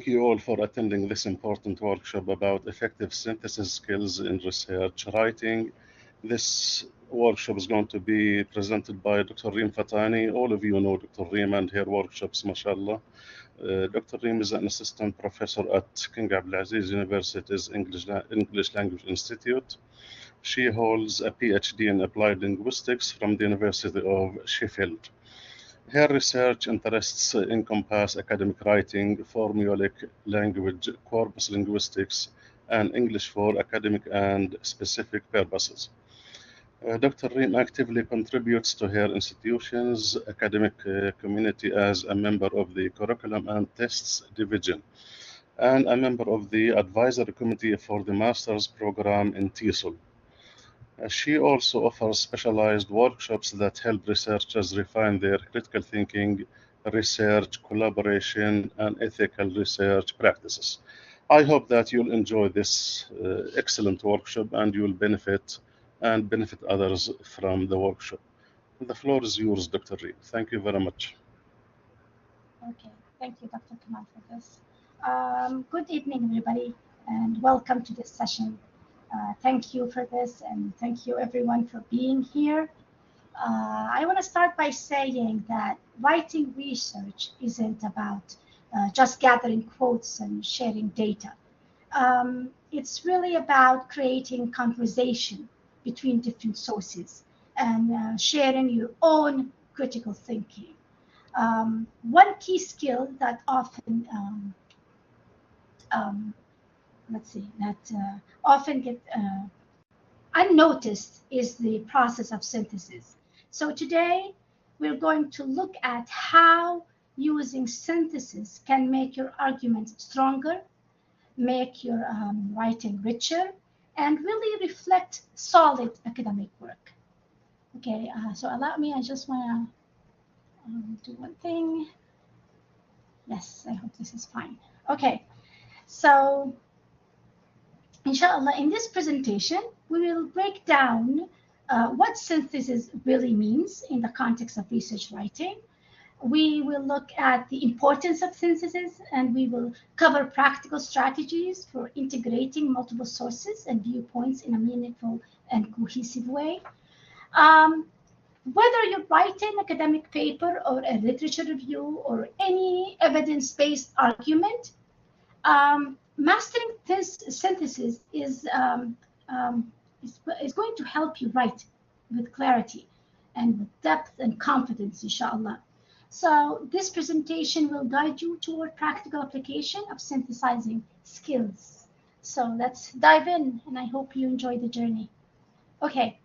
you all for attending this important workshop about effective synthesis skills in research writing. This workshop is going to be presented by Dr. Reem Fattani. All of you know Dr. Reem and her workshops, mashallah. Dr. Reem is an assistant professor at King Abdulaziz University's English Language Institute. She holds a PhD in Applied Linguistics from the University of Sheffield. Her research interests encompass academic writing, formulaic language, corpus linguistics, and English for academic and specific purposes. Dr. Reem actively contributes to her institution's academic community as a member of the Curriculum and Tests Division and a member of the Advisory Committee for the Master's Program in TESOL. She also offers specialized workshops that help researchers refine their critical thinking, research, collaboration, and ethical research practices. I hope that you'll enjoy this excellent workshop and you'll benefit others from the workshop. The floor is yours, Dr. Reem. Thank you very much. Okay, thank you, Dr. Kamal, for this. Good evening, everybody, and welcome to this session. Thank you for this, and thank you everyone for being here. I want to start by saying that writing research isn't about just gathering quotes and sharing data. It's really about creating conversation between different sources and sharing your own critical thinking. One key skill that often often get unnoticed is the process of synthesis. So today we're going to look at how using synthesis can make your arguments stronger, make your writing richer, and really reflect solid academic work. Okay, so allow me, I just want to do one thing. Yes, I hope this is fine. Okay, so inshallah, in this presentation, we will break down what synthesis really means in the context of research writing. We will look at the importance of synthesis, and we will cover practical strategies for integrating multiple sources and viewpoints in a meaningful and cohesive way. Whether you're writing an academic paper or a literature review or any evidence-based argument, mastering this synthesis is going to help you write with clarity and with depth and confidence, inshallah. So this presentation will guide you toward practical application of synthesizing skills. So let's dive in, and I hope you enjoy the journey. Okay.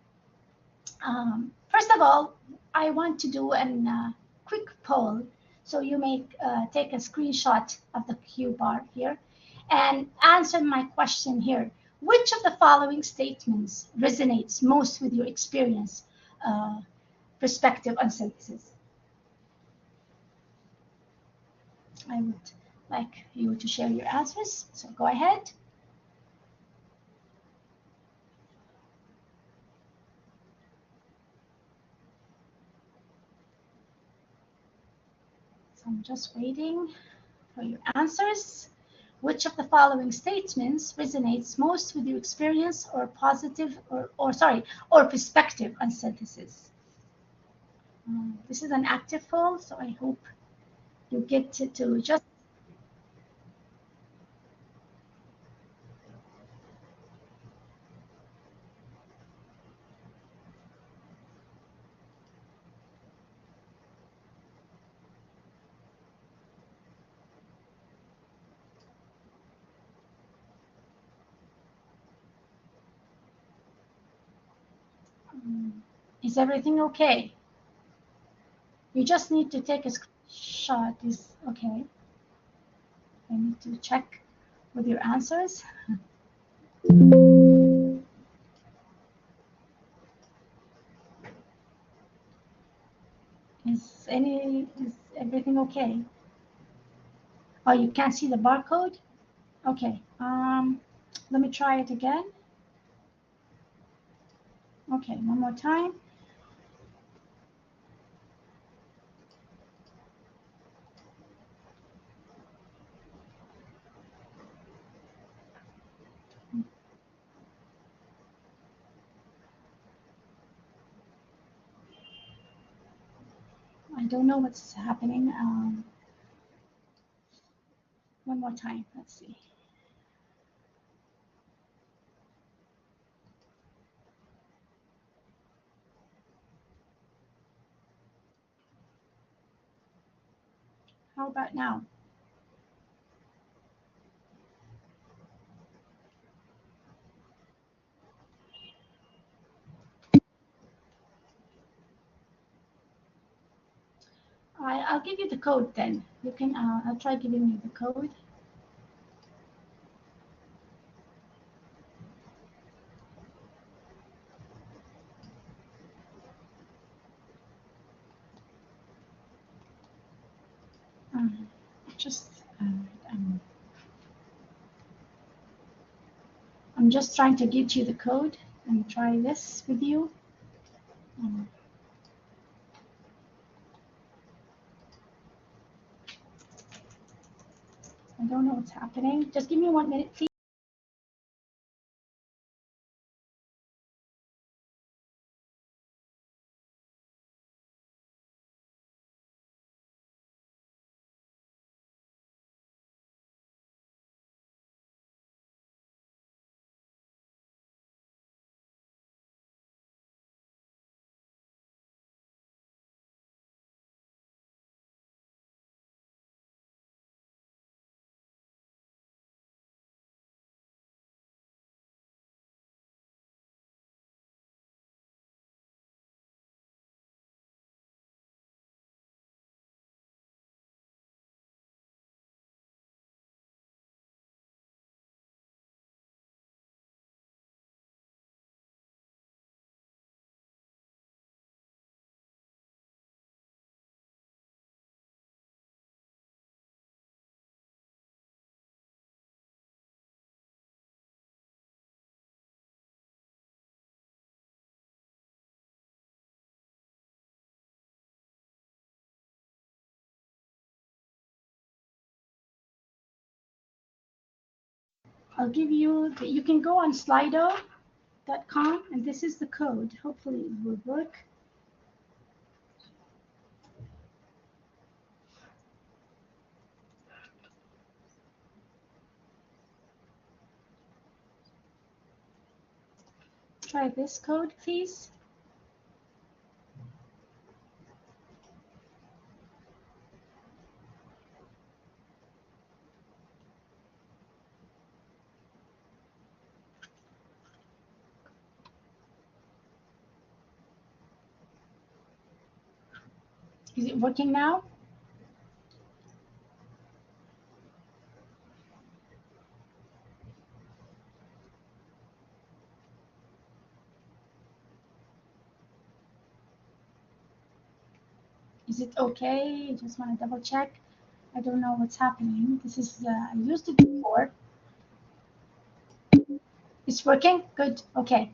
First of all, I want to do a quick poll. So you may take a screenshot of the cue bar here and answer my question here. Which of the following statements resonates most with your experience, perspective on synthesis? I would like you to share your answers, so go ahead. So I'm just waiting for your answers. Which of the following statements resonates most with your experience or positive or perspective on synthesis? This is an active poll, so I hope you get to just is everything okay? You just need to take a screenshot. Is okay. I need to check with your answers. Is everything okay? Oh, you can't see the barcode? Okay. Let me try it again. Okay, one more time. I don't know what's happening. One more time, let's see. How about now? I'll give you the code then. You can. I'll try giving you the code. Just. I'm just trying to get you the code and try this with you. I don't know what's happening. Just give me 1 minute, please. I'll give you. You can go on Slido.com, and this is the code. Hopefully, it will work. Try this code, please. Is it working now? Is it okay? I just want to double check. I don't know what's happening. This is, I used it before. It's working? Good. Okay.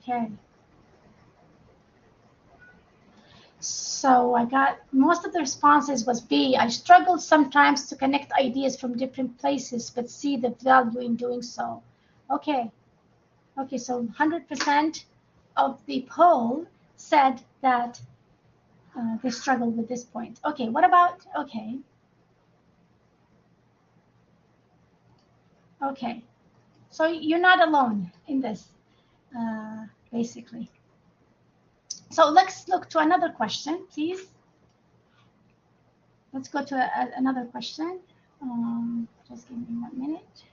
Okay. So I got most of the responses was B. I struggled sometimes to connect ideas from different places, but see the value in doing so. Okay. Okay, so 100% of the poll said that they struggled with this point. Okay, what about, okay. Okay, so you're not alone in this, basically. So let's look to another question, please. Let's go to another question. Just give me 1 minute.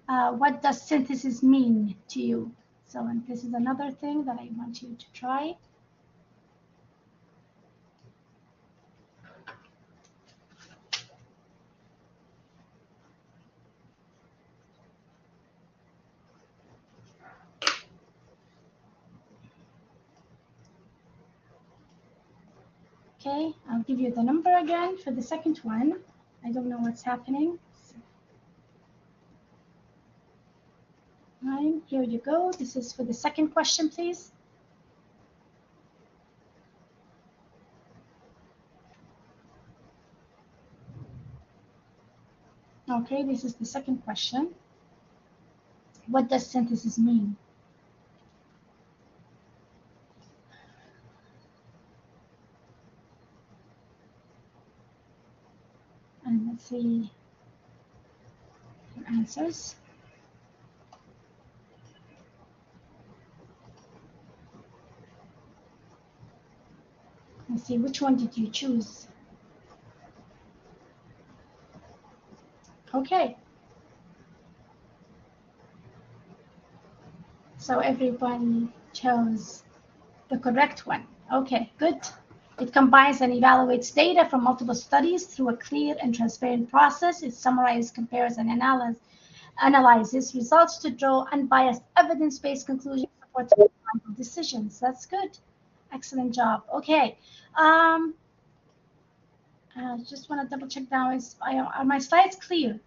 What does synthesis mean to you? So and this is another thing that I want you to try. Okay, I'll give you the number again for the second one. I don't know what's happening. Fine, here you go. This is for the second question, please. Okay, this is the second question. What does synthesis mean? And let's see your answers. Let's see, which one did you choose? Okay. So everybody chose the correct one. Okay, good. It combines and evaluates data from multiple studies through a clear and transparent process. It summarizes, compares, and analyzes results to draw unbiased evidence-based conclusions supporting decisions. That's good. Excellent job. Okay. Just want to double check now. Are my slides clear?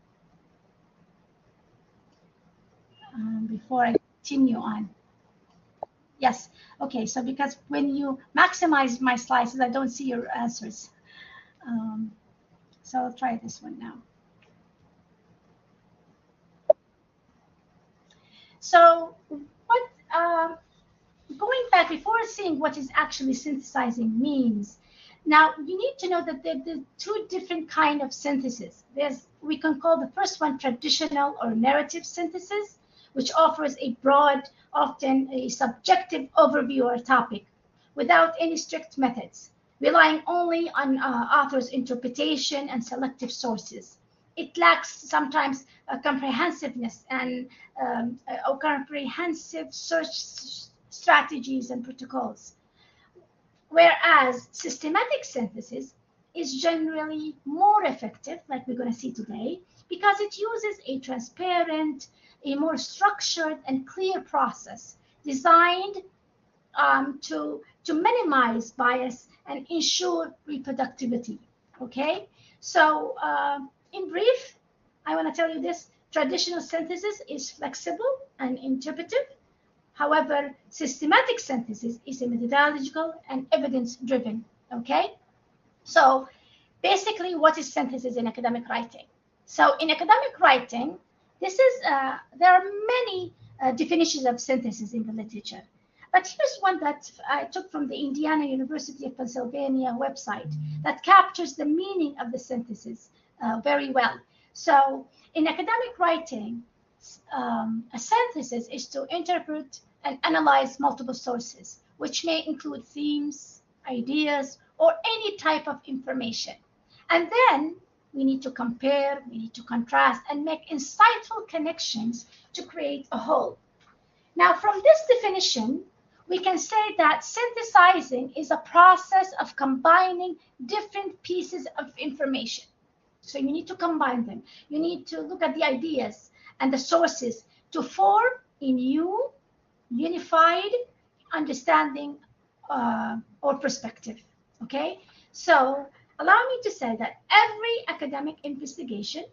Before I continue on. Yes. Okay. So because when you maximize my slides, I don't see your answers. So I'll try this one now. So what? Going back before seeing what is actually synthesizing means. Now you need to know that there are two different kind of synthesis. We can call the first one traditional or narrative synthesis, which offers a broad, often a subjective overview or topic without any strict methods, relying only on author's interpretation and selective sources. It lacks sometimes comprehensiveness and comprehensive search strategies and protocols. Whereas systematic synthesis is generally more effective, like we're going to see today, because it uses a transparent, a more structured and clear process designed to minimize bias and ensure reproducibility. Okay, so in brief, I want to tell you this: traditional synthesis is flexible and interpretive. However, systematic synthesis is a methodological and evidence-driven. Okay, so basically, what is synthesis in academic writing? So in academic writing, there are many definitions of synthesis in the literature. But here's one that I took from the Indiana University of Pennsylvania website that captures the meaning of the synthesis very well. So in academic writing, a synthesis is to interpret and analyze multiple sources, which may include themes, ideas, or any type of information. And then we need to compare, we need to contrast, and make insightful connections to create a whole. Now, from this definition, we can say that synthesizing is a process of combining different pieces of information. So you need to combine them. You need to look at the ideas and the sources to form a new, unified understanding or perspective. Okay? So allow me to say that every academic investigation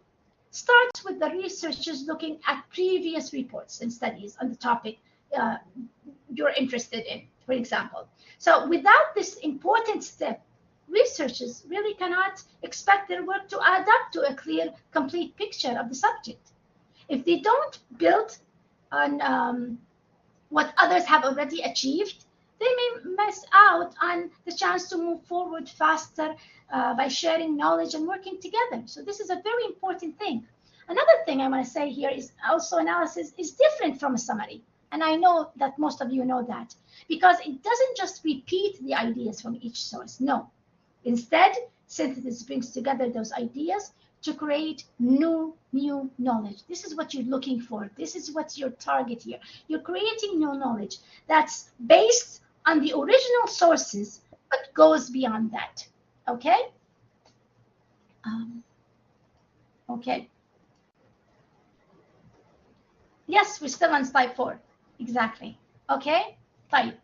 starts with the researchers looking at previous reports and studies on the topic you're interested in, for example. So without this important step, researchers really cannot expect their work to add up to a clear, complete picture of the subject. If they don't build on what others have already achieved, they may miss out on the chance to move forward faster by sharing knowledge and working together. So this is a very important thing. Another thing I want to say here is also analysis is different from a summary. And I know that most of you know that, because it doesn't just repeat the ideas from each source. No. Instead, synthesis brings together those ideas to create new knowledge. This is what you're looking for. This is what's your target here. You're creating new knowledge that's based on the original sources, but goes beyond that. Okay? Okay. Yes, we're still on slide 4. Exactly. Okay? 5.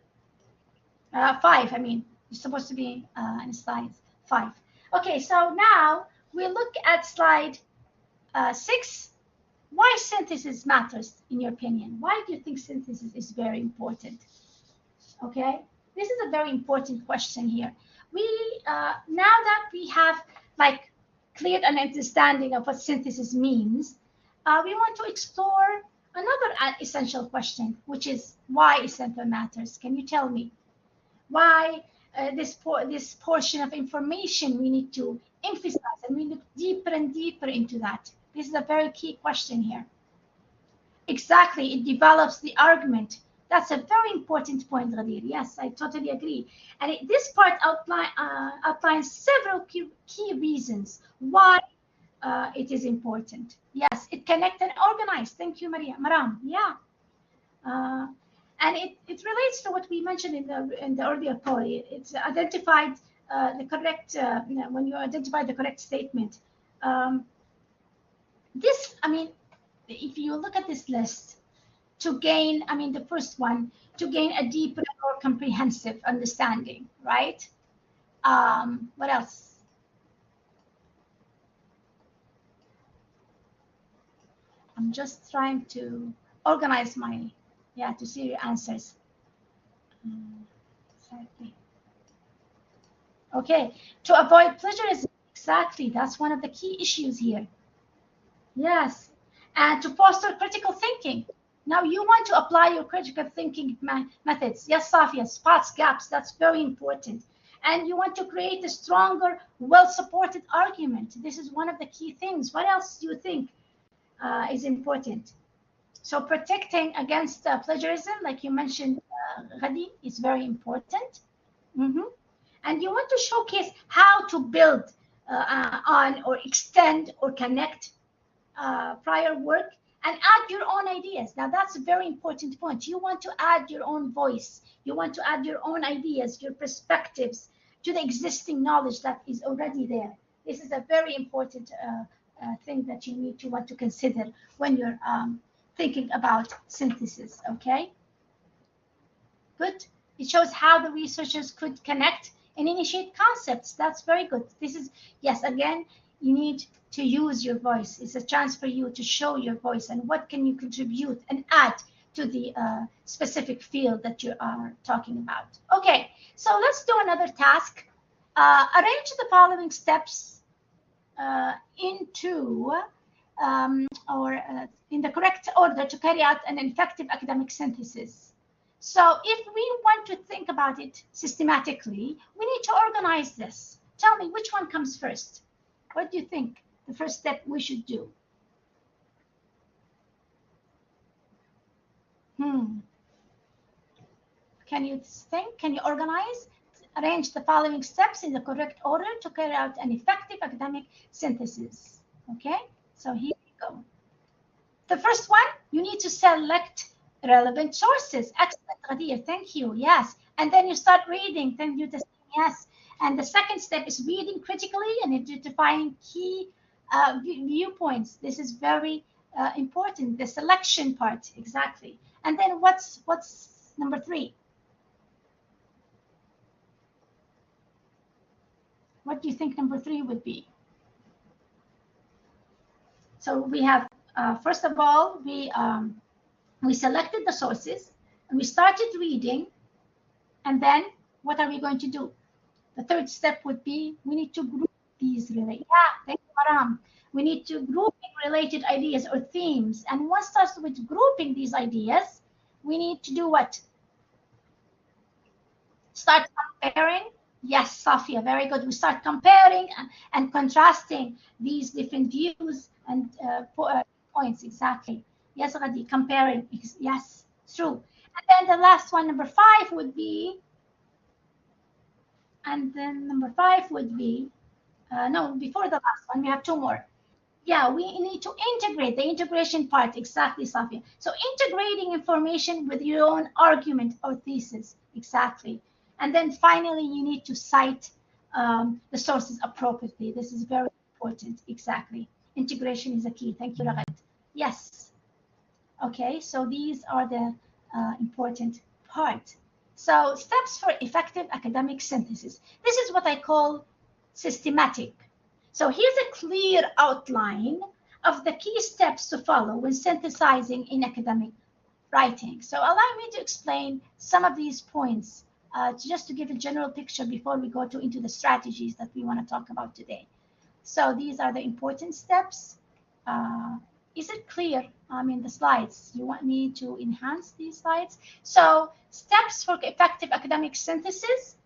5, I mean. You're supposed to be in slide 5. Okay, so now we look at slide 6. Why synthesis matters, in your opinion? Why do you think synthesis is very important? Okay, this is a very important question here. We now that we have like clear an understanding of what synthesis means, we want to explore another essential question, which is why essential matters. Can you tell me why this portion of information we need to emphasize, and we look deeper and deeper into that? This is a very key question here. Exactly, it develops the argument. That's a very important point, Ghadir. Yes, I totally agree. And this part outlines several key reasons why it is important. Yes, it connects and organizes. Thank you, Maram. Yeah. And it relates to what we mentioned in the earlier point. It's identified the correct, when you identify the correct statement. If you look at this list, to gain, the first one, to gain a deeper, more comprehensive understanding, right? What else? I'm just trying to organize to see your answers. Exactly. Okay, to avoid plagiarism, exactly, that's one of the key issues here. Yes, and to foster critical thinking. Now you want to apply your critical thinking methods. Yes, Safia, spots, gaps, that's very important. And you want to create a stronger, well-supported argument. This is one of the key things. What else do you think is important? So protecting against plagiarism, like you mentioned, Ghadi, is very important. And you want to showcase how to build on or extend or connect prior work and add your own ideas. Now that's a very important point. You want to add your own voice. You want to add your own ideas, your perspectives to the existing knowledge that is already there. This is a very important thing that you need to want to consider when you're thinking about synthesis, okay? Good. It shows how the researchers could connect and initiate concepts. That's very good. This is, yes, again, you need to use your voice. It's a chance for you to show your voice and what can you contribute and add to the specific field that you are talking about. Okay, so let's do another task. Arrange the following steps into in the correct order to carry out an effective academic synthesis. So if we want to think about it systematically, we need to organize this. Tell me, which one comes first? What do you think the first step we should do? Can you think? Can you organize? Arrange the following steps in the correct order to carry out an effective academic synthesis. Okay, so here we go. The first one, you need to select relevant sources. Excellent, Ghadir, thank you. Yes, and then you start reading. Then you just yes. And the second step is reading critically and identifying key viewpoints. This is very important. The selection part, exactly. And then what's number 3? What do you think number 3 would be? So we have first of all we selected the sources and we started reading, and then what are we going to do? The third step would be we need to group these related. Yeah, thank you, Maram. We need to group related ideas or themes, and once starts with grouping these ideas, we need to do what? Start comparing. Yes, Safia, very good. We start comparing and contrasting these different views and points. Exactly. Yes, Ghadi, comparing. Yes, true. And then the last one, number 5, would be. And then number 5 would be. No, before the last one, we have 2 more. Yeah, we need to integrate the integration part. Exactly, Safia. So integrating information with your own argument or thesis. Exactly. And then finally, you need to cite the sources appropriately. This is very important. Exactly. Integration is a key. Thank you, Raghat. Yes. Okay, so these are the important part. So steps for effective academic synthesis. This is what I call systematic. So here's a clear outline of the key steps to follow when synthesizing in academic writing. So allow me to explain some of these points just to give a general picture before we go into the strategies that we want to talk about today. So these are the important steps. Is it clear? The slides. You want me to enhance these slides? So steps for effective academic synthesis.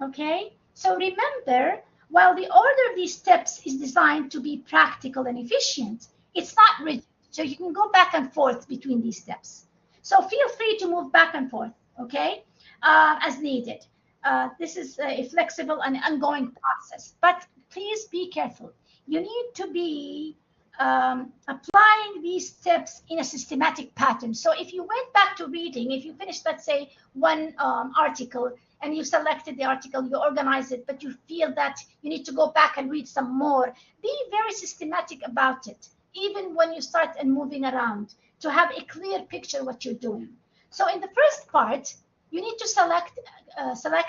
Okay. So remember, while the order of these steps is designed to be practical and efficient, it's not rigid. So you can go back and forth between these steps. So feel free to move back and forth, okay, as needed. This is a flexible and ongoing process, but please be careful. You need to be applying these steps in a systematic pattern. So if you went back to reading, if you finished, let's say, one article, and you selected the article, you organize it, but you feel that you need to go back and read some more, be very systematic about it, even when you start and moving around, to have a clear picture what you're doing. So in the first part, you need to select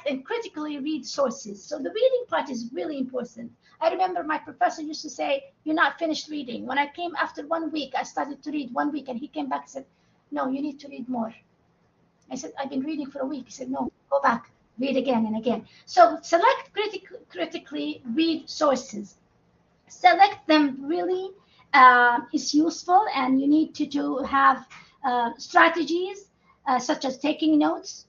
and critically read sources. So the reading part is really important. I remember my professor used to say, you're not finished reading. When I came after 1 week, I started to read 1 week, and he came back and said, no, you need to read more. I said, I've been reading for a week. He said, no, go back, read again and again. So select critically read sources. Select them really is useful, and you need to have strategies such as taking notes.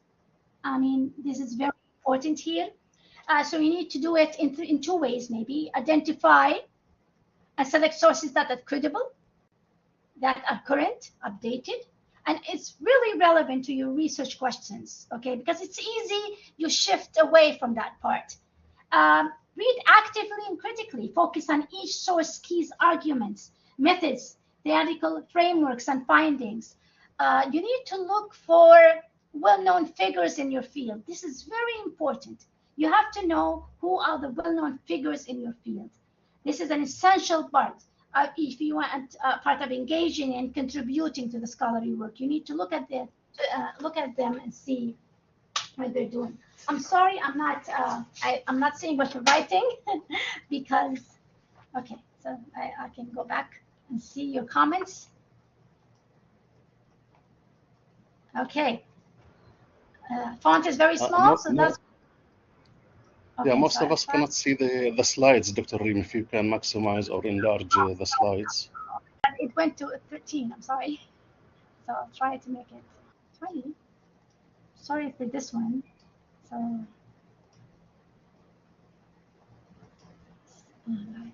This is very important here. So you need to do it in two ways, maybe. Identify and select sources that are credible, that are current, updated, and it's really relevant to your research questions, okay? Because it's easy, you shift away from that part. Read actively and critically. Focus on each source key's arguments, methods, theoretical frameworks, and findings. You need to look for well-known figures in your field. This is very important. You have to know who are the well-known figures in your field. This is an essential part. If you want part of engaging and contributing to the scholarly work, you need to look at them and see what they're doing. I'm sorry, I'm not seeing what you're writing because, okay, so I can go back and see your comments. Okay. Font is very small, so that's... Okay, yeah, most of us cannot see the slides, Dr. Reem. If you can maximize or enlarge the slides. It went to 13, I'm sorry. So I'll try to make it 20. Sorry for this one. So, all right.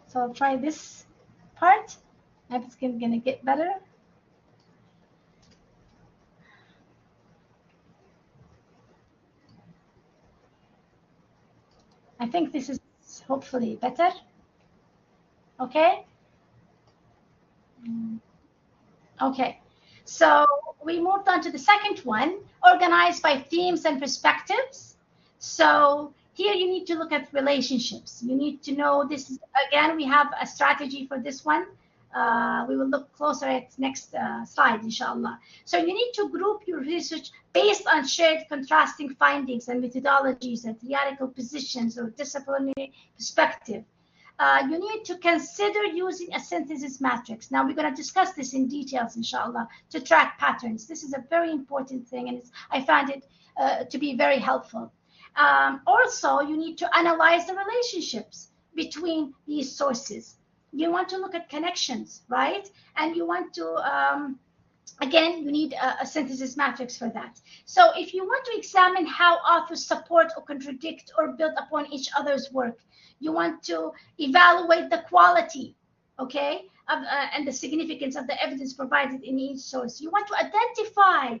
So I'll try this part. Maybe it's gonna get better. I think this is hopefully better. Okay. Okay. So we moved on to the second one, organized by themes and perspectives. So here you need to look at relationships. You need to know this is, again, we have a strategy for this one. We will look closer at next slide, inshallah. So you need to group your research based on shared contrasting findings and methodologies and theoretical positions or disciplinary perspective. You need to consider using a synthesis matrix. Now we're going to discuss this in details, inshallah, to track patterns. This is a very important thing, and I found it to be very helpful. Also, you need to analyze the relationships between these sources. You want to look at connections, right? And you want to, again, you need a synthesis matrix for that. So if you want to examine how authors support or contradict or build upon each other's work, you want to evaluate the quality, okay, and the significance of the evidence provided in each source. You want to identify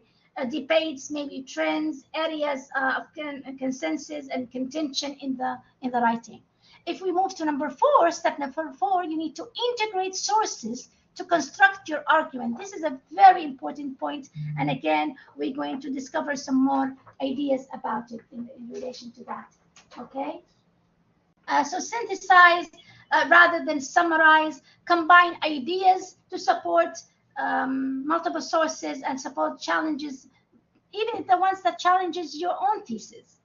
debates, maybe trends, areas of consensus and contention in the writing. If we move to number 4, step number 4, you need to integrate sources to construct your argument. This is a very important point, and again, we're going to discover some more ideas about it in relation to that. Okay. So synthesize rather than summarize, combine ideas to support multiple sources and support challenges, even the ones that challenges your own thesis.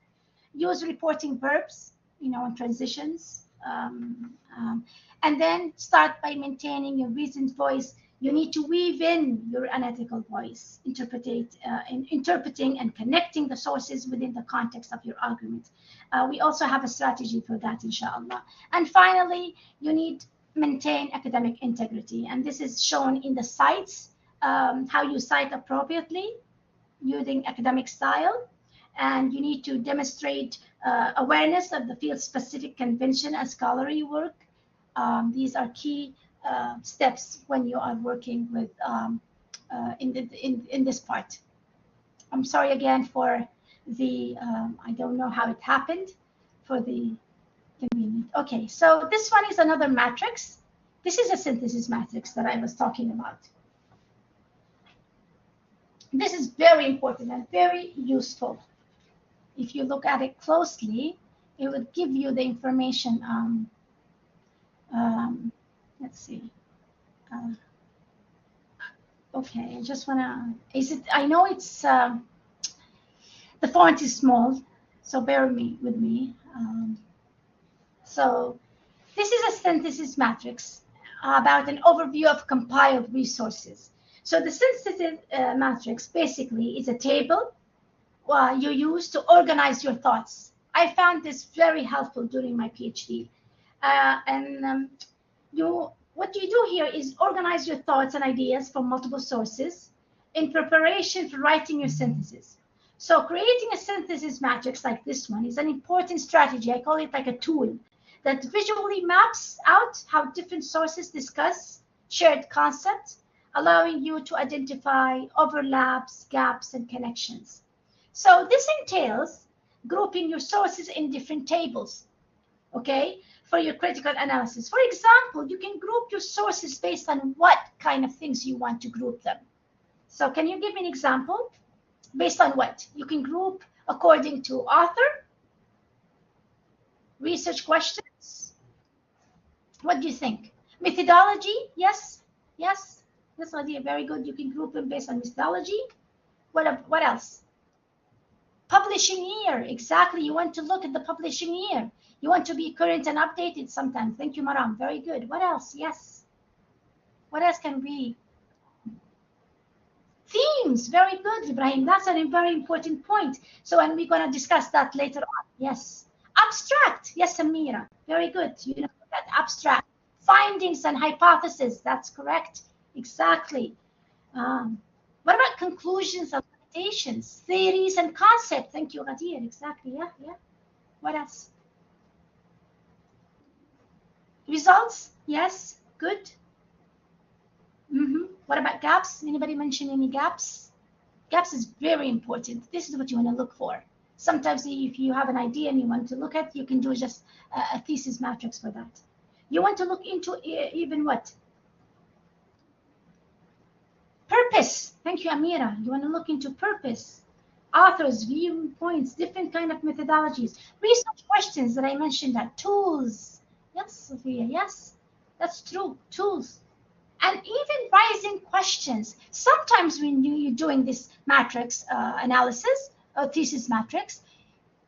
Use reporting verbs, and transitions, and then start by maintaining your reasoned voice You need to weave in your analytical voice, interpreting and connecting the sources within the context of your argument. We also have a strategy for that, inshallah. And finally, you need maintain academic integrity. And this is shown in the cites, how you cite appropriately using academic style. And you need to demonstrate awareness of the field-specific convention and scholarly work. These are key steps when you are working with in this part. I'm sorry again for the I don't know how it happened for the convenient. Okay, so this one is another matrix. This is a synthesis matrix that I was talking about. This is very important and very useful. If you look at it closely, it would give you the information. Let's see. Okay, I just wanna. I know it's the font is small, so bear with me. So this is a synthesis matrix about an overview of compiled resources. So the synthesis matrix basically is a table you use to organize your thoughts. I found this very helpful during my PhD. What you do here is organize your thoughts and ideas from multiple sources in preparation for writing your synthesis. So creating a synthesis matrix like this one is an important strategy. I call it like a tool that visually maps out how different sources discuss shared concepts, allowing you to identify overlaps, gaps, and connections. So this entails grouping your sources in different tables, okay, for your critical analysis. For example, you can group your sources based on what kind of things you want to group them. So can you give me an example? Based on what? You can group according to author, research questions. What do you think? Methodology? Yes, yes. This idea very good. You can group them based on methodology. What else? Publishing year. Exactly. You want to look at the publishing year. You want to be current and updated sometimes. Thank you, Maram. Very good. What else? Yes. What else can be? Themes. Very good, Ibrahim. That's a very important point. So, and we're going to discuss that later on. Yes. Abstract. Yes, Amira. Very good. You know that abstract. Findings and hypotheses. That's correct. Exactly. What about conclusions and limitations, theories and concepts? Thank you, Ghadir. Exactly. Yeah, yeah. What else? Results? Yes. Good. What about gaps? Anybody mention any gaps? Gaps is very important. This is what you want to look for. Sometimes if you have an idea and you want to look at, you can do just a thesis matrix for that. You want to look into even what? Purpose. Thank you, Amira. You want to look into purpose, authors, viewpoints, different kind of methodologies, research questions that I mentioned, that tools. Yes, Sophia. Yes, that's true. Tools. And even rising questions. Sometimes when you're doing this matrix analysis, or thesis matrix,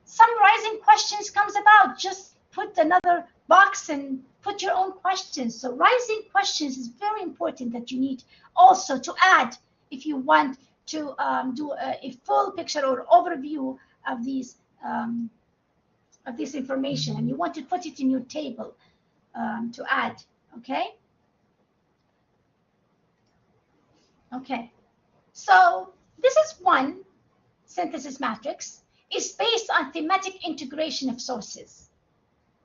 some rising questions comes about. Just put another box and put your own questions. So rising questions is very important that you need also to add if you want to do a full picture or overview of these of this information, and you want to put it in your table to add. Okay. Okay. So this is one synthesis matrix. It's based on thematic integration of sources.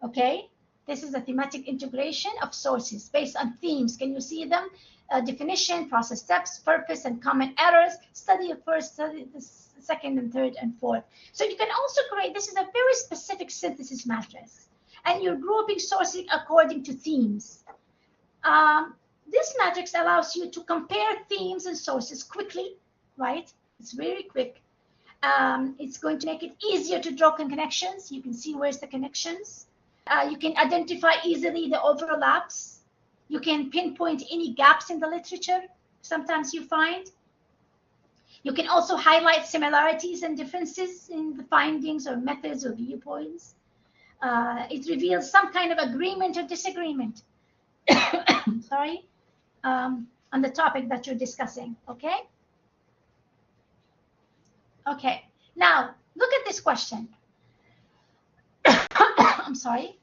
Okay. This is a thematic integration of sources based on themes. Can you see them? Definition, process steps, purpose, and common errors. Study of first, study the second, and third, and fourth. So you can also create, this is a very specific synthesis matrix. And you're grouping sources according to themes. This matrix allows you to compare themes and sources quickly, right? It's very quick. It's going to make it easier to draw connections. You can see where's the connections. You can identify easily the overlaps. You can pinpoint any gaps in the literature sometimes you find. You can also highlight similarities and differences in the findings or methods or viewpoints. It reveals some kind of agreement or disagreement. Sorry. on the topic that you're discussing, okay? Okay, now look at this question. I'm sorry,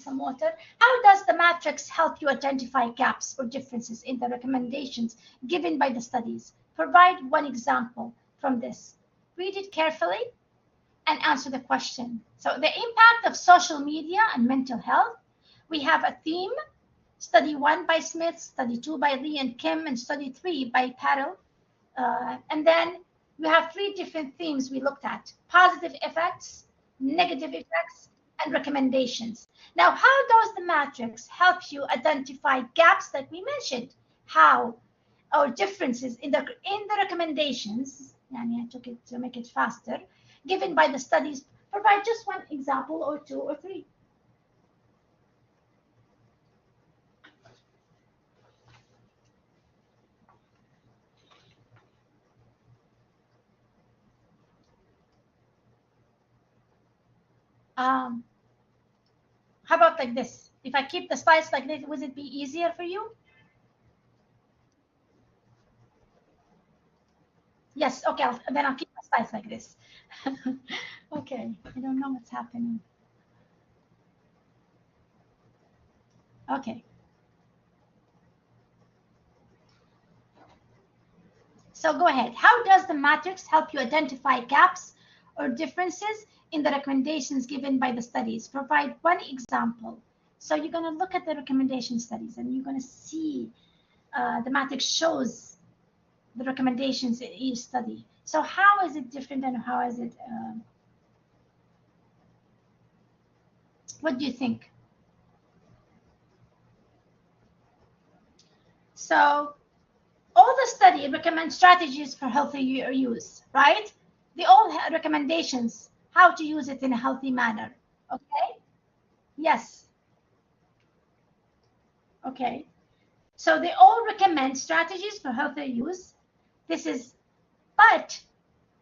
some water. How does the matrix help you identify gaps or differences in the recommendations given by the studies? Provide one example from this. Read it carefully and answer the question. So the impact of social media and mental health. We have a theme, study 1 by Smith, study 2 by Lee and Kim, and study 3 by Patel. And then we have 3 different themes we looked at: positive effects, negative effects, and recommendations. Now, how does the matrix help you identify gaps that we mentioned? How? Or differences in the recommendations, and I took it to make it faster, given by the studies. Provide just one example or 2 or 3. How about like this? If I keep the slides like this, would it be easier for you? Yes, okay, then I'll keep the slides like this. Okay, I don't know what's happening. Okay. So go ahead. How does the matrix help you identify gaps or differences in the recommendations given by the studies? Provide one example. So you're going to look at the recommendation studies and you're going to see the matrix shows the recommendations in each study. So how is it different and how is it, what do you think? So all the study recommend strategies for healthy use, right? They all have recommendations how to use it in a healthy manner, okay? Yes. Okay. So they all recommend strategies for healthy use. This is, but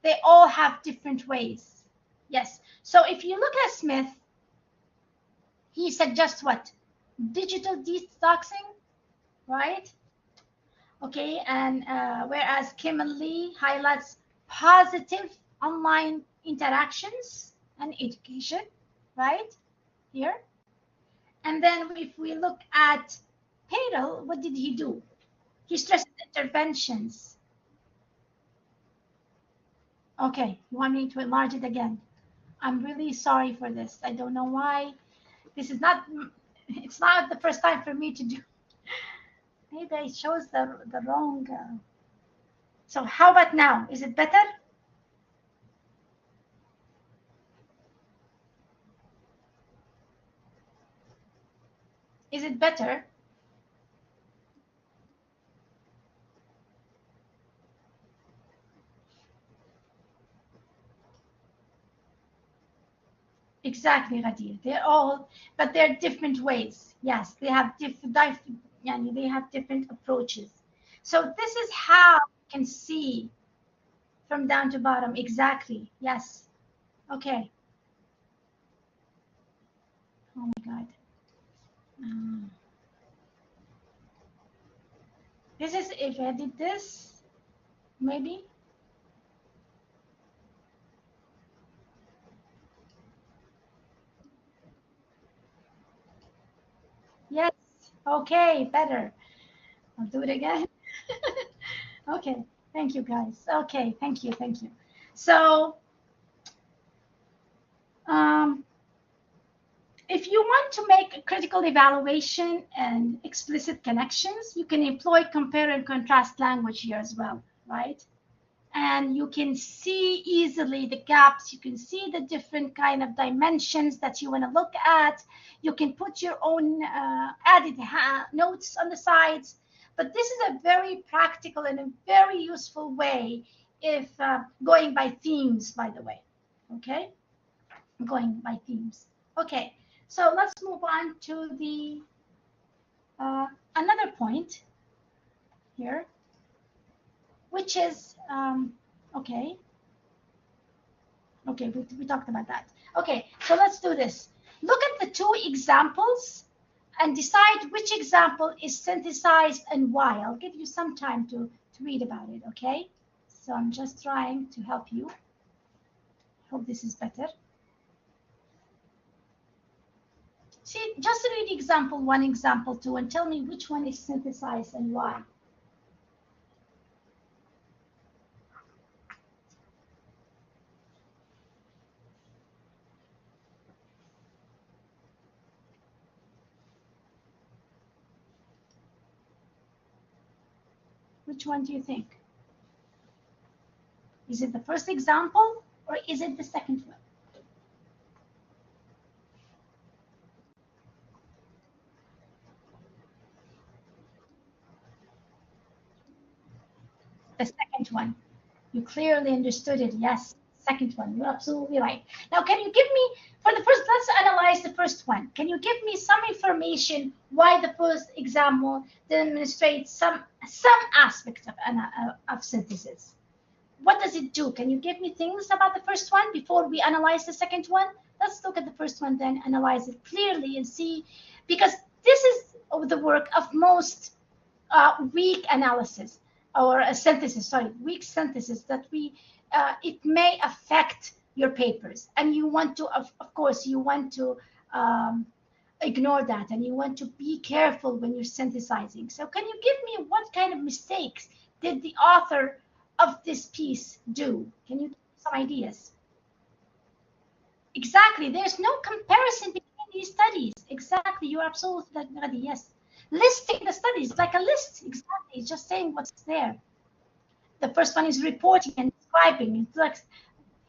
they all have different ways. Yes. So if you look at Smith, he suggests what? Digital detoxing, right? Okay, and whereas Kim and Lee highlights positive online interactions and education, right? Here. And then if we look at Patel, what did he do? He stresses interventions. Okay, you want me to enlarge it again? I'm really sorry for this. I don't know why. This is not, it's not the first time for me to do. Maybe I chose the wrong. So how about now? Is it better? Is it better? Exactly, Ghadir. They're all, but they're different ways. Yes, they have different approaches. So this is how you can see from down to bottom. Exactly. Yes. Okay. Oh my God. This is if I did this, maybe. Yes. Okay, better. I'll do it again. Okay. Thank you, guys. Okay. Thank you. Thank you. So, if you want to make a critical evaluation and explicit connections, you can employ compare and contrast language here as well, right? And you can see easily the gaps. You can see the different kind of dimensions that you want to look at. You can put your own added notes on the sides. But this is a very practical and a very useful way if going by themes, by the way. Okay? Going by themes. Okay, so let's move on to the another point here, which is okay. Okay, we talked about that. Okay, so let's do this. Look at the 2 examples and decide which example is synthesized and why. I'll give you some time to read about it, okay? So I'm just trying to help you. Hope this is better. See, just read example 1, example 2, and tell me which one is synthesized and why. Which one do you think? Is it the first example or is it the second one? The second one. You clearly understood it. Yes, second one. You're absolutely right. Now, can you give me, for the first, let's analyze the first one. Can you give me some information why the first example demonstrates some aspect of synthesis? What does it do? Can you give me things about the first one before we analyze the second one? Let's look at the first one, then analyze it clearly and see, because this is the work of most weak analysis or a synthesis, sorry, weak synthesis that it may affect your papers. And you want to, of course, you want to ignore that, and you want to be careful when you're synthesizing. So can you give me what kind of mistakes did the author of this piece do? Can you give me some ideas? Exactly. There's no comparison between these studies. Exactly. You're absolutely right. Yes. Listing the studies like a list. Exactly. Just saying what's there. The first one is reporting and describing. It's like,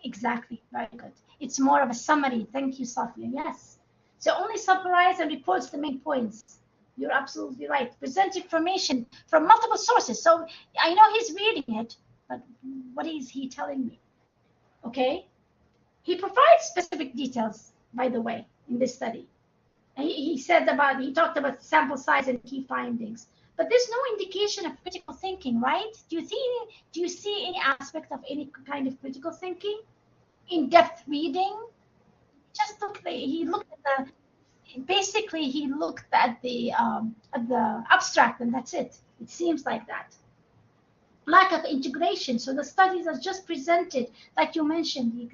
exactly. Very good. It's more of a summary. Thank you, Safia. Yes. So only summarize and reports the main points. You're absolutely right. Present information from multiple sources. So I know he's reading it, but what is he telling me? Okay. He provides specific details, by the way, in this study. He talked about sample size and key findings, but there's no indication of critical thinking, right? Do you see any aspect of any kind of critical thinking? In-depth reading? Just he looked at the abstract, and that's it. It seems like that. Lack of integration. So the studies are just presented, like you mentioned,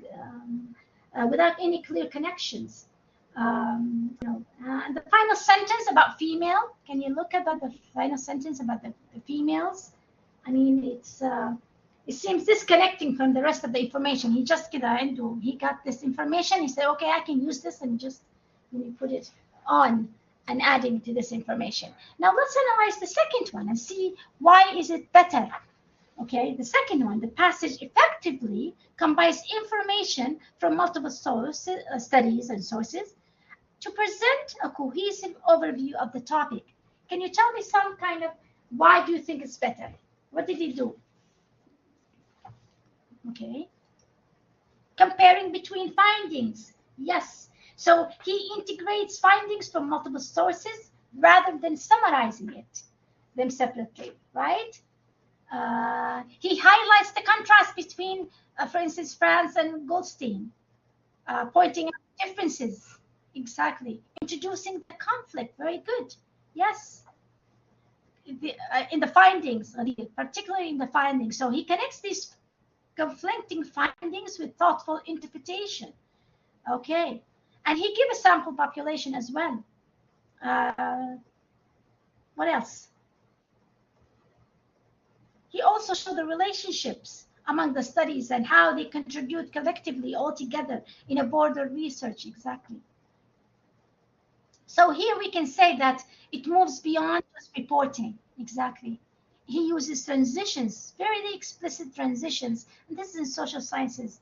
without any clear connections. And the final sentence about female. Can you look at the final sentence about the females? I mean, it seems disconnecting from the rest of the information. He got this information. He said, okay, I can use this, and just put it on and adding to this information. Now let's analyze the second one and see why is it better. Okay, the second one, the passage effectively combines information from multiple studies and sources to present a cohesive overview of the topic. Can you tell me some kind of why do you think it's better? What did he do? Okay, comparing between findings. Yes, so he integrates findings from multiple sources rather than summarizing them separately, right? He highlights the contrast between, for instance, France and Goldstein, pointing out differences. Exactly. Introducing the conflict. Very good. Yes. In the findings, particularly in the findings. So he connects these conflicting findings with thoughtful interpretation. Okay. And he gives a sample population as well. What else? He also showed the relationships among the studies and how they contribute collectively all together in a border research. Exactly. So here we can say that it moves beyond just reporting. Exactly. He uses transitions, very explicit transitions. And this is in social sciences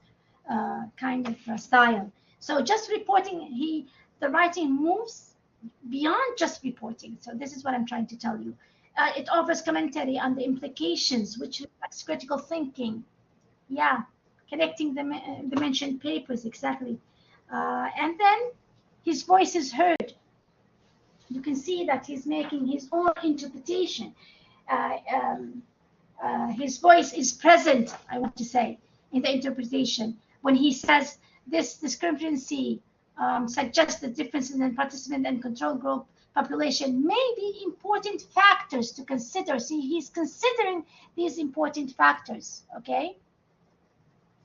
kind of style. So just reporting, the writing moves beyond just reporting. So this is what I'm trying to tell you. It offers commentary on the implications, which reflects critical thinking. Yeah, connecting the mentioned papers, exactly. And then his voice is heard. You can see that he's making his own interpretation. His voice is present, I want to say, in the interpretation. When he says this discrepancy suggests the differences in participant and control group population may be important factors to consider. See, he's considering these important factors, okay?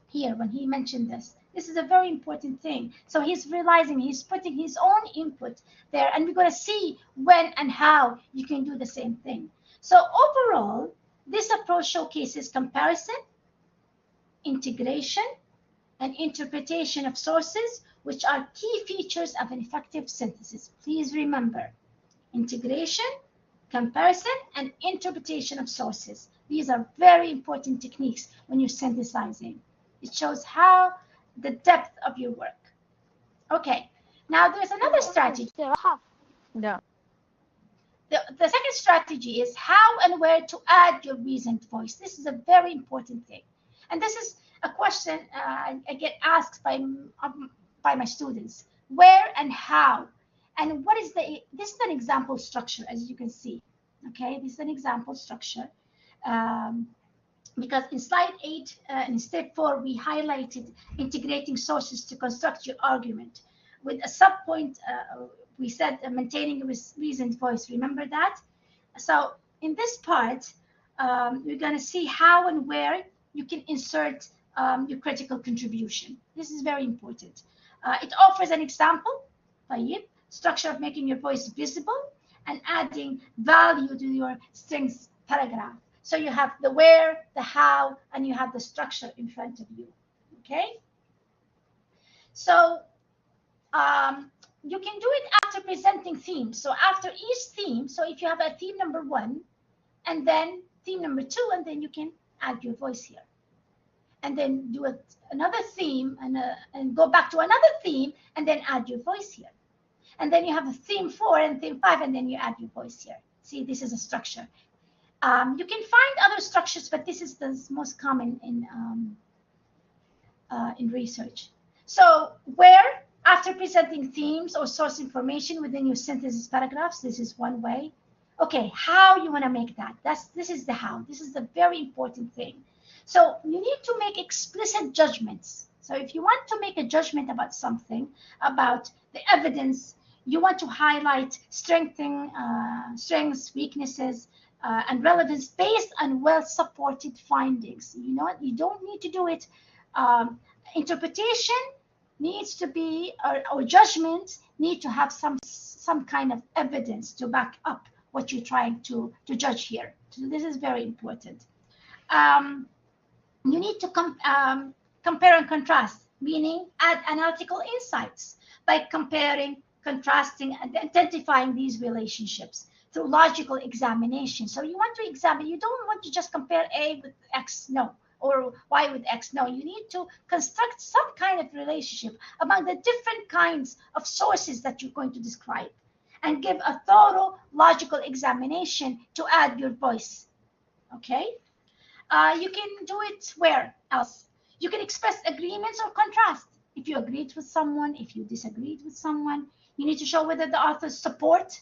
Here, when he mentioned this is a very important thing. So he's realizing, he's putting his own input there, and we're going to see when and how you can do the same thing. So overall, this approach showcases comparison, integration, and interpretation of sources, which are key features of an effective synthesis. Please remember, integration, comparison, and interpretation of sources. These are very important techniques when you're synthesizing. It shows how the depth of your work. Okay, now there's another strategy. Yeah. The second strategy is how and where to add your reasoned voice. This is a very important thing. And this is a question I get asked by my students. Where and how? And what is this is an example structure, as you can see. Okay, this is an example structure. Because in slide 8, in step 4, we highlighted integrating sources to construct your argument. With a subpoint, we said maintaining a reasoned voice. Remember that? So in this part, you're going to see how and where you can insert your critical contribution. This is very important. It offers an example, structure of making your voice visible and adding value to your strings paragraph. So you have the where, the how, and you have the structure in front of you, okay? So you can do it after presenting themes. So after each theme, so if you have a theme number 1, and then theme number 2, and then you can add your voice here. And then do another theme, and go back to another theme, and then add your voice here. And then you have a theme 4 and theme 5, and then you add your voice here. See, this is a structure. You can find other structures, but this is the most common in research. So where, after presenting themes or source information within your synthesis paragraphs, this is one way. Okay, how you want to make that? This is the how. This is the very important thing. So you need to make explicit judgments. So if you want to make a judgment about something, about the evidence, you want to highlight strengths, weaknesses, and relevance based on well-supported findings. You don't need to do it. Interpretation needs to be, or judgment need to have some kind of evidence to back up what you're trying to judge here. So this is very important. You need to compare and contrast, meaning add analytical insights by comparing, contrasting, and identifying these relationships through logical examination. So you want to examine, you don't want to just compare A with X, no, or Y with X, no. You need to construct some kind of relationship among the different kinds of sources that you're going to describe, and give a thorough logical examination to add your voice, okay? You can do it where else? You can express agreements or contrast. If you agreed with someone, if you disagreed with someone, you need to show whether the authors support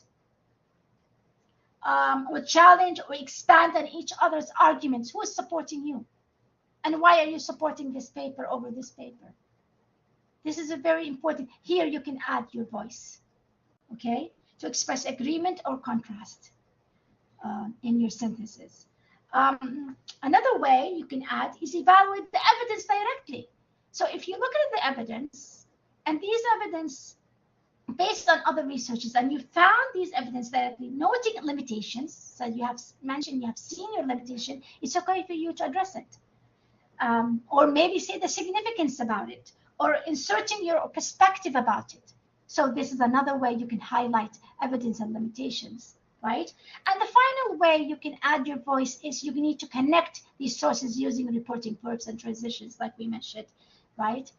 or challenge or expand on each other's arguments. Who is supporting you? And why are you supporting this paper over this paper? This is a very important. Here you can add your voice, okay, to express agreement or contrast in your synthesis. Another way you can add is evaluate the evidence directly. So if you look at the evidence, and these evidence based on other researches, and you found these evidence directly, noting limitations, so you have mentioned, you have seen your limitation, it's okay for you to address it. Or maybe say the significance about it, or inserting your perspective about it. So this is another way you can highlight evidence and limitations, right? And the final way you can add your voice is you need to connect these sources using reporting verbs and transitions, like we mentioned, right?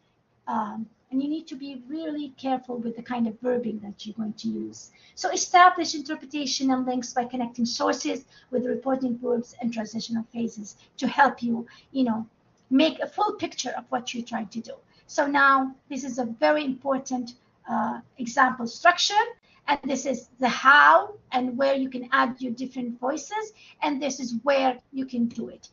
And you need to be really careful with the kind of verbing that you're going to use. So establish interpretation and links by connecting sources with reporting verbs and transitional phases to help you, make a full picture of what you're trying to do. So now this is a very important example structure, and this is the how and where you can add your different voices, and this is where you can do it.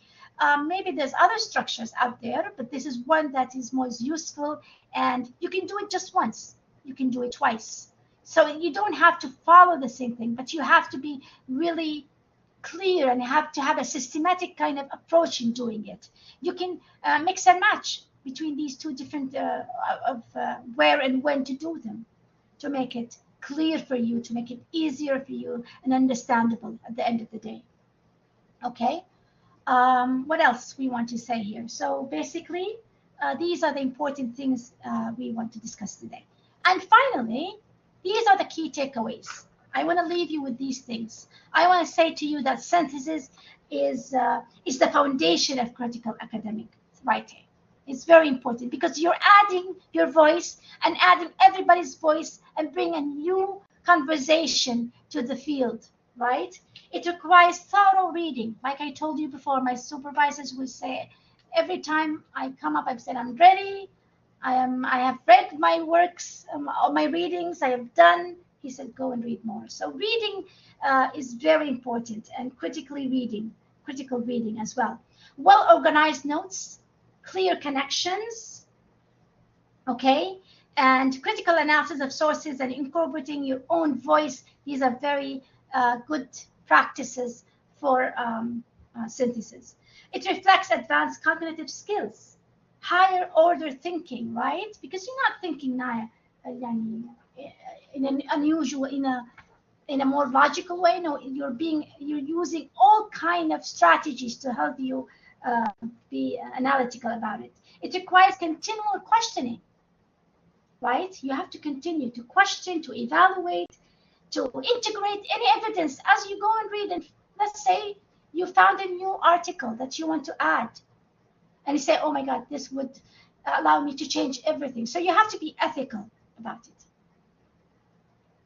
Maybe there's other structures out there, but this is one that is most useful, and you can do it just once. You can do it twice. So you don't have to follow the same thing, but you have to be really clear and have to have a systematic kind of approach in doing it. You can mix and match between these two different where and when to do them, to make it clear for you, to make it easier for you and understandable at the end of the day. Okay. What else we want to say here? So basically, these are the important things we want to discuss today. And finally, these are the key takeaways. I want to leave you with these things. I want to say to you that synthesis is the foundation of critical academic writing. It's very important because you're adding your voice and adding everybody's voice and bring a new conversation to the field, right? It requires thorough reading. Like I told you before, my supervisors would say, every time I come up, I've said, I'm ready. I have read my works, all my readings I have done. He said, go and read more. So reading is very important, and critical reading as well. Well-organized notes, clear connections, okay? And critical analysis of sources and incorporating your own voice. These are very good practices for synthesis. It reflects advanced cognitive skills, higher order thinking, right? Because you're not thinking now in an unusual, in a more logical way. No, you're using all kind of strategies to help you be analytical about it. It requires continual questioning, right? You have to continue to question, to evaluate, to integrate any evidence as you go and read. And let's say you found a new article that you want to add, and you say, oh my God, this would allow me to change everything. So you have to be ethical about it.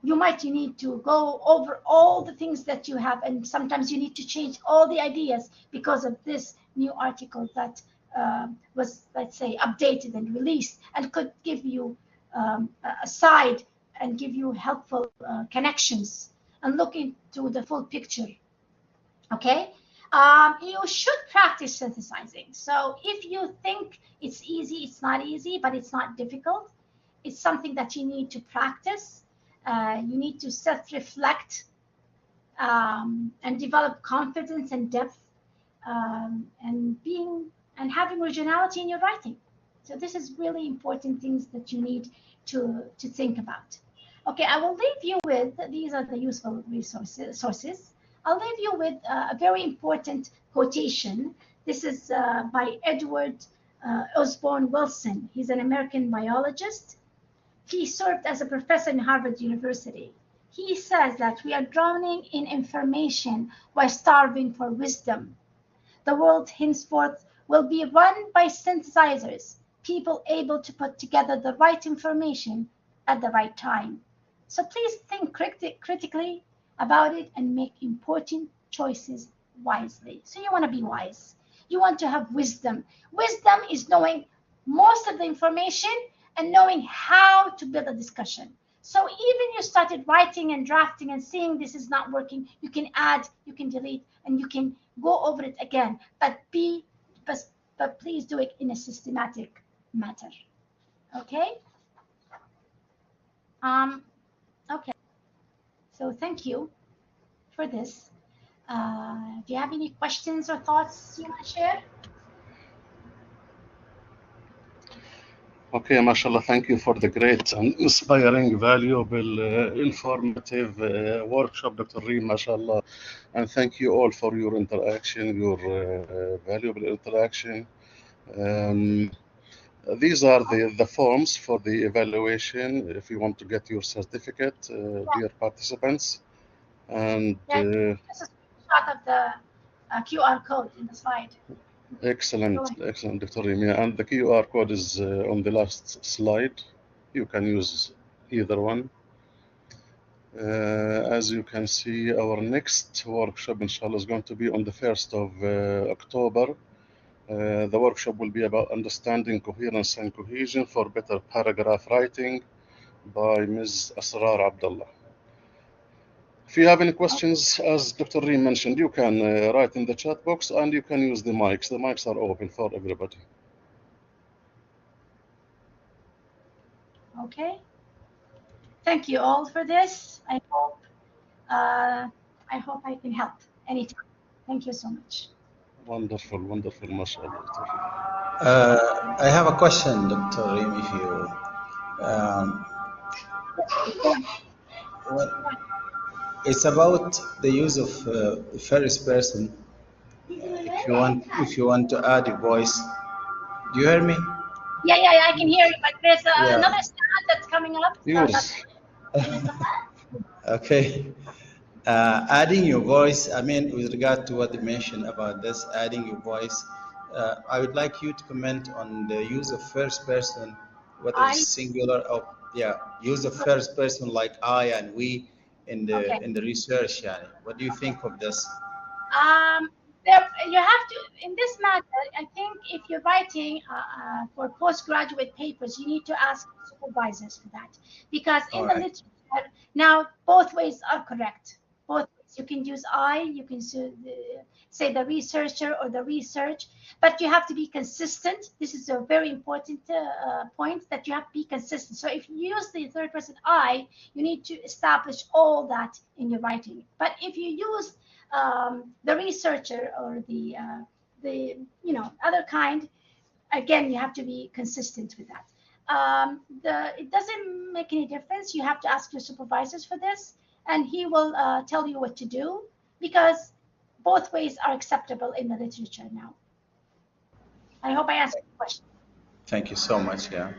You need to go over all the things that you have, and sometimes you need to change all the ideas because of this new article that was, let's say, updated and released, and could give you a side and give you helpful connections and look into the full picture. Okay, you should practice synthesizing. So if you think it's easy, it's not easy, but it's not difficult. It's something that you need to practice. You need to self-reflect and develop confidence and depth, and having originality in your writing. So this is really important things that you need to think about. Okay, I will leave you with, these are the useful sources. I'll leave you with a very important quotation. This is by Edward Osborne Wilson. He's an American biologist. He served as a professor in Harvard University. He says that we are drowning in information while starving for wisdom. The world henceforth will be run by synthesizers, people able to put together the right information at the right time. So please think critically about it and make important choices wisely. So you want to be wise. You want to have wisdom. Wisdom is knowing most of the information and knowing how to build a discussion. So even you started writing and drafting and seeing this is not working, you can add, you can delete, and you can go over it again. But please do it in a systematic manner. Okay? Okay. So thank you for this. Do you have any questions or thoughts you want to share? Okay, mashallah, thank you for the great and inspiring, valuable, informative workshop, Dr. Reem, mashallah. And thank you all for your interaction, your valuable interaction. These are the forms for the evaluation if you want to get your certificate, dear participants. And this is a shot of the QR code in the slide. Excellent, Dr. Reem. And the QR code is on the last slide. You can use either one. As you can see, our next workshop, inshallah, is going to be on the 1st of October. The workshop will be about understanding coherence and cohesion for better paragraph writing by Ms. Asrar Abdullah. If you have any questions, as Dr. Reem mentioned, you can write in the chat box, and you can use the mics. The mics are open for everybody. Okay. thank you all for this. I hope I can help anytime. Thank you so much. Wonderful, wonderful, mashallah. I have a question, Dr. Reem, if you it's about the use of first person. If you want to add a voice, do you hear me? Yeah, I can hear you, but there's Yeah. another sound that's coming up. Yours. Okay. Adding your voice, I mean, with regard to what you mentioned about this, adding your voice, I would like you to comment on the use of first person, whether it's singular or, use of first person like I and we in the research. Yani. What do you think of this? You have to, in this matter, I think if you're writing for postgraduate papers, you need to ask supervisors for that. Because in the literature, now both ways are correct. Both ways. You can use I, you can say the researcher or the research, but you have to be consistent. This is a very important point, that you have to be consistent. So if you use the third person I, you need to establish all that in your writing. But if you use the researcher or the other kind, again, you have to be consistent with that. It doesn't make any difference. You have to ask your supervisors for this, and he will tell you what to do, because both ways are acceptable in the literature now. I hope I answered the question. Thank you so much. Yeah.